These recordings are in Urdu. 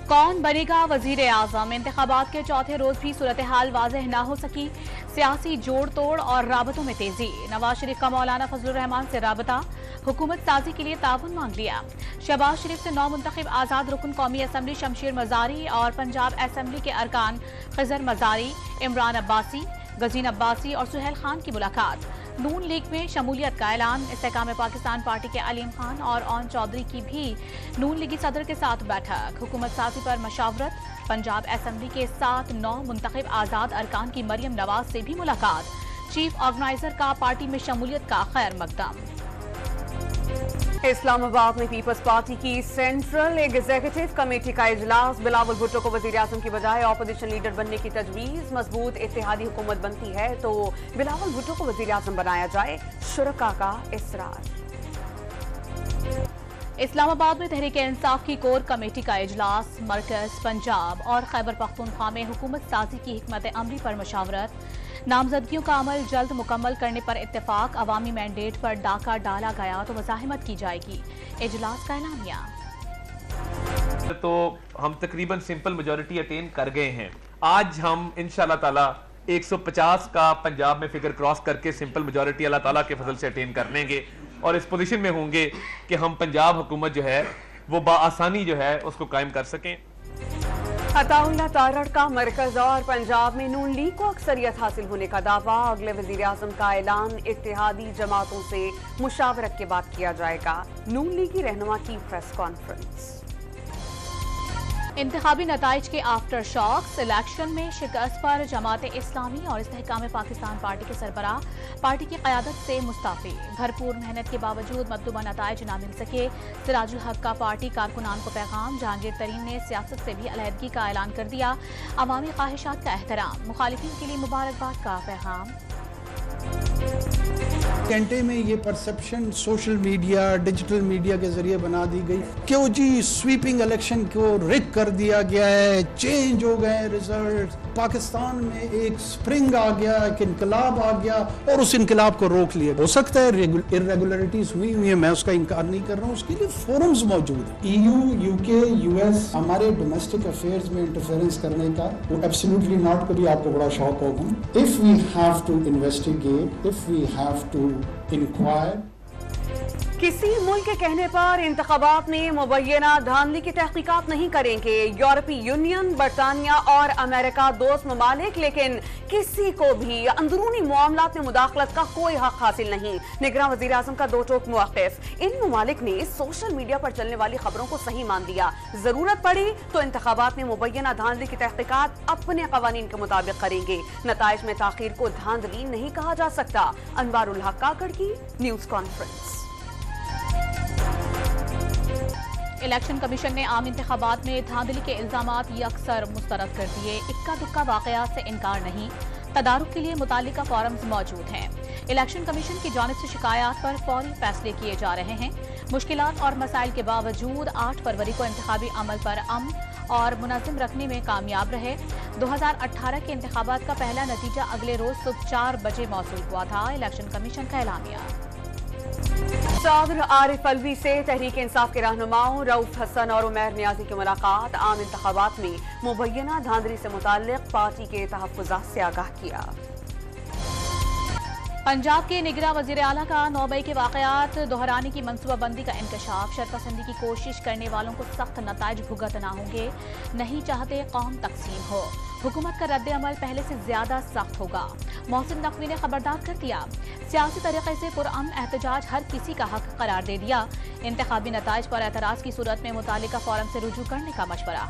کون بنے گا وزیر اعظم؟ انتخابات کے چوتھے روز بھی صورتحال واضح نہ ہو سکی، سیاسی جوڑ توڑ اور رابطوں میں تیزی۔ نواز شریف کا مولانا فضل الرحمان سے رابطہ، حکومت سازی کے لیے تعاون مانگ لیا۔ شہباز شریف سے نو منتخب آزاد رکن قومی اسمبلی شمشیر مزاری اور پنجاب اسمبلی کے ارکان خضر مزاری، عمران عباسی، غزین عباسی اور سہیل خان کی ملاقات۔ نون لیگ میں شمولیت کا اعلان، استحکام پاکستان پارٹی کے علیم خان اور اون چودھری کی بھی نون لیگی صدر کے ساتھ بیٹھک۔ حکومت سازی پر مشاورت، پنجاب اسمبلی کے 7 نو منتخب آزاد ارکان کی مریم نواز سے بھی ملاقات۔ چیف آرگنائزر کا پارٹی میں شمولیت کا خیر مقدم۔ اسلام آباد میں پیپلز پارٹی کی سینٹرل ایگزیکٹو کمیٹی کا اجلاس، بلاول بھٹو کو وزیر اعظم کی بجائے اپوزیشن لیڈر بننے کی تجویز۔ مضبوط اتحادی حکومت بنتی ہے تو بلاول بھٹو کو وزیر اعظم بنایا جائے، شرکاء کا اصرار۔ اسلام آباد میں تحریک انصاف کی کور کمیٹی کا اجلاس، مرکز، پنجاب اور خیبر پختونخوا میں حکومت سازی کی حکمت عملی پر مشاورت۔ نامزدگیوں کا عمل جلد مکمل کرنے پر اتفاق، عوامی مینڈیٹ پر ڈاکہ ڈالا گیا تو مزاحمت کی جائے گی، اجلاس کا اعلامیہ۔ تو ہم تقریباً سمپل میجورٹی اٹین کر گئے ہیں۔ آج ہم انشاءاللہ تعالی 150 کا پنجاب میں فگر کراس کر کے سمپل میجورٹی اللہ تعالیٰ کے فضل سے اٹین کر لیں گے اور اس پوزیشن میں ہوں گے کہ ہم پنجاب حکومت جو ہے وہ بآسانی جو ہے اس کو قائم کر سکیں۔ عطا اللہ تارڑ کا مرکز اور پنجاب میں نون لیگ کو اکثریت حاصل ہونے کا دعویٰ، اگلے وزیر اعظم کا اعلان، اتحادی جماعتوں سے مشاورت کے بعد کیا جائے گا۔ نون لیگی رہنما کی پریس کانفرنس۔ انتخابی نتائج کے آفٹر شاکس، الیکشن میں شکست پر جماعت اسلامی اور استحکام پاکستان پارٹی کے سربراہ پارٹی کی قیادت سے مستعفی۔ بھرپور محنت کے باوجود مطلوبہ نتائج نہ مل سکے، سراج الحق کا پارٹی کارکنان کو پیغام، جہانگیر ترین نے سیاست سے بھی علیحدگی کا اعلان کر دیا، عوامی خواہشات کا احترام، مخالفین کے لیے مبارکباد کا پیغام۔ گھنٹے میں یہ perception social media, digital media کے ذریعے بنا دی گئی کہ وہ جی سویپنگ الیکشن کو ریگ کر دیا گیا ہے، چینج ہو گئے ریزلٹ، پاکستان میں ایک سپرنگ آ گیا، ایک انقلاب آ گیا اور اس انقلاب کو روک لیا۔ ہو سکتا ہے irregularities ہوئی ہیں، میں اس کا انکار نہیں کر رہا ہوں، اس کے لیے فورمز موجود ہیں۔ یو کے، US ہمارے ڈومیسٹک افیئرز میں انٹرفیئرنس کرنے کا وہ ایبسلیوٹلی ناٹ، کبھی آپ کو بڑا شوق ہوگا۔ If we have to investigate, if we have to inquire. کسی ملک کے کہنے پر انتخابات میں مبینہ دھاندلی کی تحقیقات نہیں کریں گے یورپی یونین، برطانیہ اور امریکہ دوست ممالک، لیکن کسی کو بھی اندرونی معاملات میں مداخلت کا کوئی حق حاصل نہیں۔ نگراں وزیر اعظم کا دو ٹوک موقف۔ ان ممالک نے سوشل میڈیا پر چلنے والی خبروں کو صحیح مان دیا، ضرورت پڑی تو انتخابات میں مبینہ دھاندلی کی تحقیقات اپنے قوانین کے مطابق کریں گے۔ نتائج میں تاخیر کو دھاندلی نہیں کہا جا سکتا۔ انوار الحق کاکڑ کی نیوز کانفرنس۔ الیکشن کمیشن نے عام انتخابات میں دھاندلی کے الزامات یکسر مسترد کر دیے، اکا دکا واقعات سے انکار نہیں، تدارک کے لیے متعلقہ فورمز موجود ہیں۔ الیکشن کمیشن کی جانب سے شکایات پر فوری فیصلے کیے جا رہے ہیں۔ مشکلات اور مسائل کے باوجود 8 فروری کو انتخابی عمل پر امن اور منظم رکھنے میں کامیاب رہے۔ 2018 کے انتخابات کا پہلا نتیجہ اگلے روز صبح 4 بجے موصول ہوا تھا، الیکشن کمیشن کا اعلامیہ۔ صدر عارف الوی سے تحریک انصاف کے رہنماؤں رؤوف حسن اور عمیر نیازی کی ملاقات، عام انتخابات میں مبینہ دھاندلی سے متعلق پارٹی کے تحفظات سے آگاہ کیا۔ پنجاب کے نگراں وزیر اعلیٰ کا 9 مئی کے واقعات دہرانے کی منصوبہ بندی کا انکشاف، شرپسندی کی کوشش کرنے والوں کو سخت نتائج بھگتنا ہوں گے، نہیں چاہتے قوم تقسیم ہو، حکومت کا رد عمل پہلے سے زیادہ سخت ہوگا، محسن نقوی نے خبردار کر دیا، سیاسی طریقے سے پرامن احتجاج ہر کسی کا حق قرار دے دیا، انتخابی نتائج پر اعتراض کی صورت میں متعلقہ فورم سے رجوع کرنے کا مشورہ۔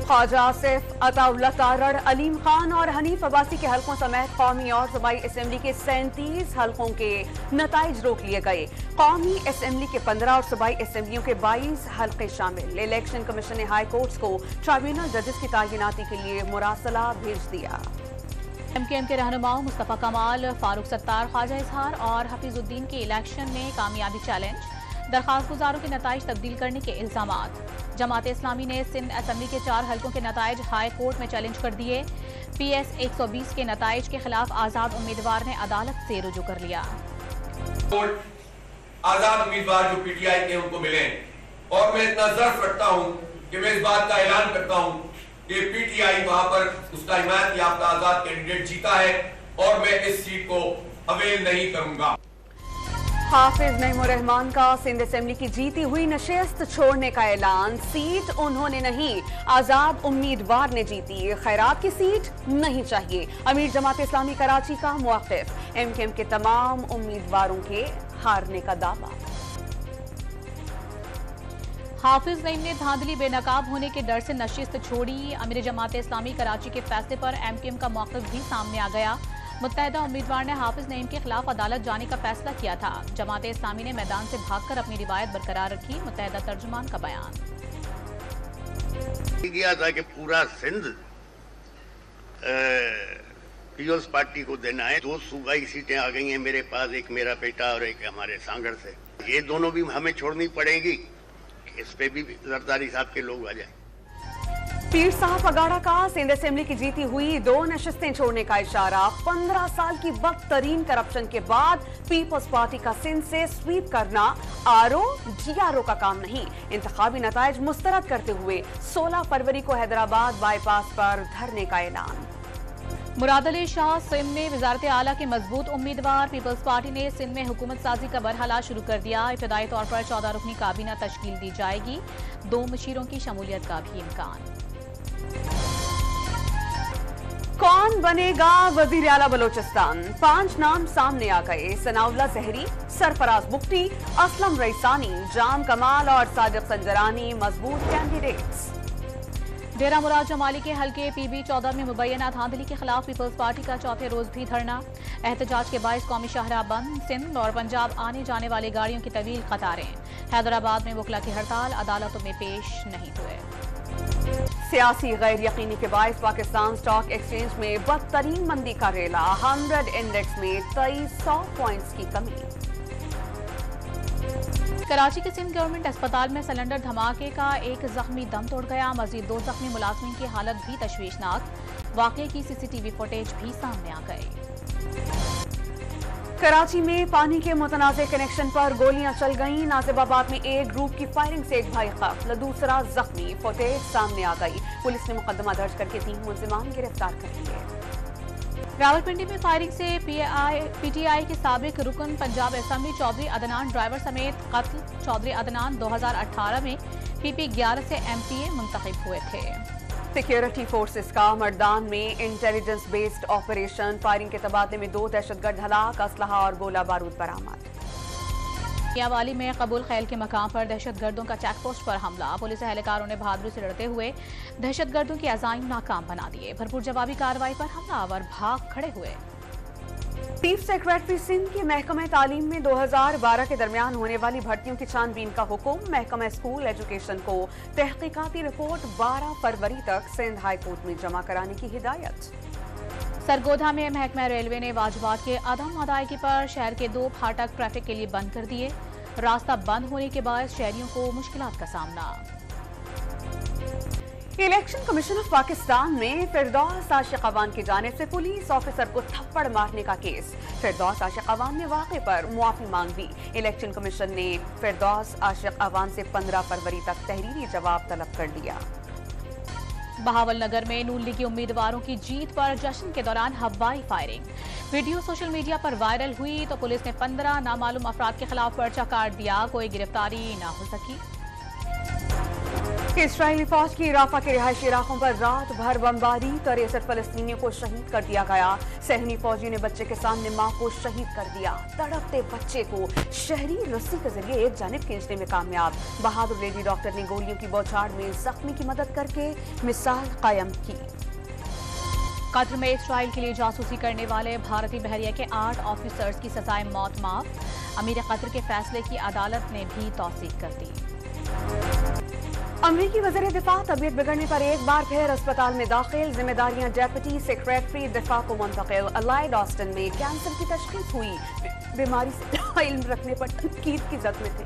خواجہ آصف، عطا اللہ تارڑ، علیم خان اور حنیف عباسی کے حلقوں سمیت قومی اور صوبائی اسمبلی کے 37 حلقوں کے نتائج روک لیے گئے۔ قومی اسمبلی کے 15 اور صوبائی اسمبلیوں کے 22 حلقے شامل۔ الیکشن کمیشن نے ہائی کورٹس کو ٹرائیبیونل ججز کی تعیناتی کے لیے مراسلہ بھیج دیا۔ MKM کے رہنماؤں مصطفیٰ کمال، فاروق ستار، خواجہ اظہار اور حفیظ الدین کے الیکشن میں کامیابی چیلنج، درخواست گزاروں کے نتائج تبدیل کرنے کے الزامات۔ جماعت اسلامی نے سندھ اسمبلی کے 4 حلقوں کے نتائج ہائی کورٹ میں چیلنج کر دیے۔ PS 120 کے نتائج کے خلاف آزاد امیدوار نے عدالت سے رجوع کر لیا۔ آزاد امیدوار جو PTI کے ان کو ملیں، اور میں اتنا ظرف رکھتا ہوں کہ میں اس بات کا اعلان کرتا ہوں کہ پی ٹی آئی وہاں پر اس کا حمایت یافتہ آزاد کینڈیڈیٹ جیتا ہے اور میں اس سیٹ کو اویل نہیں کروں گا۔ حافظ نعیم الرحمان کا سندھ اسمبلی کی جیتی ہوئی نشست چھوڑنے کا اعلان، سیٹ انہوں نے نہیں آزاد امیدوار نے جیتی، خیرات کی سیٹ نہیں چاہیے۔ امیر جماعت اسلامی کراچی کا موقف، ایم کیو ایم کے تمام امیدواروں کے ہارنے کا دعویٰ۔ حافظ نعیم نے دھاندلی بے نقاب ہونے کے ڈر سے نشست چھوڑی، امیر جماعت اسلامی کراچی کے فیصلے پر ایم کیو ایم کا موقف بھی سامنے آ گیا۔ متحدہ امیدوار نے حافظ نعیم کے خلاف عدالت جانے کا فیصلہ کیا تھا، جماعت اسلامی نے میدان سے بھاگ کر اپنی روایت برقرار رکھی، متحدہ ترجمان کا بیان۔ کیا تھا کہ پورا سندھ پیپلز پارٹی کو دینا ہے، 2 صوبائی سیٹیں آ گئی ہیں میرے پاس، ایک میرا بیٹا اور ایک ہمارے سانگڑ سے، یہ دونوں بھی ہمیں چھوڑنی پڑے گی، اس پہ بھی زرداری صاحب کے لوگ آ جائیں۔ پیر صاحب اگاڑا کا سندھ اسمبلی کی جیتی ہوئی 2 نشستیں چھوڑنے کا اشارہ، 15 سال کی وقت ترین کرپشن کے بعد پیپلز پارٹی کا سندھ سے سویپ کرنا آر او جی آر او کا کام نہیں، انتخابی نتائج مسترد کرتے ہوئے 16 فروری کو حیدرآباد بائی پاس پر دھرنے کا اعلان۔ مراد علی شاہ سندھ میں وزارت اعلیٰ کے مضبوط امیدوار، پیپلز پارٹی نے سندھ میں حکومت سازی کا مرحلہ شروع کر دیا، ابتدائی طور پر 14 رکنی کابینہ تشکیل دی جائے گی، 2 مشیروں کی شمولیت کا بھی امکان۔ کون بنے گا وزیر اعلیٰ بلوچستان؟ 5 نام سامنے آ گئے، ثناء اللہ زہری، سرفراز بگٹی، اسلم ریسانی، جام کمال اور صادق سنجرانی مضبوط کینڈیڈیٹس۔ ڈیرہ مراد جمالی کے حلقے پی بی 14 میں مبینہ دھاندلی کے خلاف پیپلز پارٹی کا چوتھے روز بھی دھرنا، احتجاج کے باعث قومی شاہراہ بند، سندھ اور پنجاب آنے جانے والے گاڑیوں کی طویل قطاریں، حیدرآباد میں وکلا کی ہڑتال، عدالتوں میں پیش نہیں ہوئے۔ سیاسی غیر یقینی کے باعث پاکستان سٹاک ایکسچینج میں بدترین مندی کا ریلا، 100 انڈیکس میں 2300 پوائنٹس کی کمی۔ کراچی کے سندھ گورنمنٹ اسپتال میں سلنڈر دھماکے کا ایک زخمی دم توڑ گیا، مزید 2 زخمی ملازمین کی حالت بھی تشویشناک، واقعے کی سی سی ٹی وی فوٹیج بھی سامنے آ گئی۔ کراچی میں پانی کے متنازع کنیکشن پر گولیاں چل گئیں، ناصب آباد میں ایک گروپ کی فائرنگ سے ایک بھائی قتل، دوسرا زخمی، فوٹیج سامنے آ گئی، پولیس نے مقدمہ درج کر کے 3 ملزمان گرفتار کر لیے۔ راولپنڈی میں فائرنگ سے پی ٹی آئی کے سابق رکن پنجاب اسمبلی چودھری عدنان ڈرائیور سمیت قتل، چودھری عدنان 2018 میں پی پی 11 سے ایم پی اے منتخب ہوئے تھے۔ سیکیورٹی فورسز کا مردان میں انٹیلیجنس بیسڈ آپریشن، فائرنگ کے تبادلے میں 2 دہشت گرد ہلاک، اسلحہ اور گولہ بارود برآمد۔ میاوالی میں قبول خیل کے مقام پر دہشت گردوں کا چیک پوسٹ پر حملہ، پولیس اہلکاروں نے بہادری سے لڑتے ہوئے دہشت گردوں کے عزائم ناکام بنا دیے، بھرپور جوابی کارروائی پر حملہ آور بھاگ کھڑے ہوئے۔ چیف سیکریٹری سندھ کی محکمہ تعلیم میں 2012 کے درمیان ہونے والی بھرتیوں کی چھان بین کا حکم، محکمہ اسکول ایجوکیشن کو تحقیقاتی رپورٹ 12 فروری تک سندھ ہائی کورٹ میں جمع کرانے کی ہدایت۔ سرگودھا میں محکمہ ریلوے نے واجبات کے عدم ادائیگی پر شہر کے 2 پھاٹک ٹریفک کے لیے بند کر دیے، راستہ بند ہونے کے باعث شہریوں کو مشکلات کا سامنا۔ الیکشن کمیشن آف پاکستان میں فردوس عاشق عوان کی جانب سے پولیس آفیسر کو تھپڑ مارنے کا کیس، فردوس عاشق عوان نے واقعے پر معافی مانگ لی، الیکشن کمیشن نے فردوس عاشق عوان سے 15 فروری تک تحریری جواب طلب کر لیا۔ بہاول نگر میں نون لیگی امیدواروں کی جیت پر جشن کے دوران ہوائی فائرنگ، ویڈیو سوشل میڈیا پر وائرل ہوئی تو پولیس نے 15 نامعلوم افراد کے خلاف پرچہ کاٹ دیا، کوئی گرفتاری نہ ہو سکی۔ اسرائیلی فوج کی رافا کے رہائشی علاقوں پر رات بھر بمباری، 63 فلسطینیوں کو شہید کر دیا گیا، صہیونی فوجی نے بچے کے سامنے ماں کو شہید کر دیا، تڑپتے بچے کو شہری رسی کے ذریعے ایک جانب کھینچنے میں کامیاب، بہادر لیڈی ڈاکٹر نے گولیوں کی بوچھاڑ میں زخمی کی مدد کر کے مثال قائم کی۔ قطر میں اسرائیل کے لیے جاسوسی کرنے والے بھارتی بحریہ کے 8 آفیسرز کی سزائے موت معاف، امیر قطر کے فیصلے کی عدالت نے بھی توثیق کر دی۔ امریکی وزیر دفاع طبیعت بگڑنے پر ایک بار پھر اسپتال میں داخل، ذمہ داریاں ڈیپٹی سیکریٹری دفاع کو منتقل، الائیڈ آسٹن میں کینسر کی تشخیص ہوئی، بیماری سے علم رکھنے پر تنقید کی زد میں تھے۔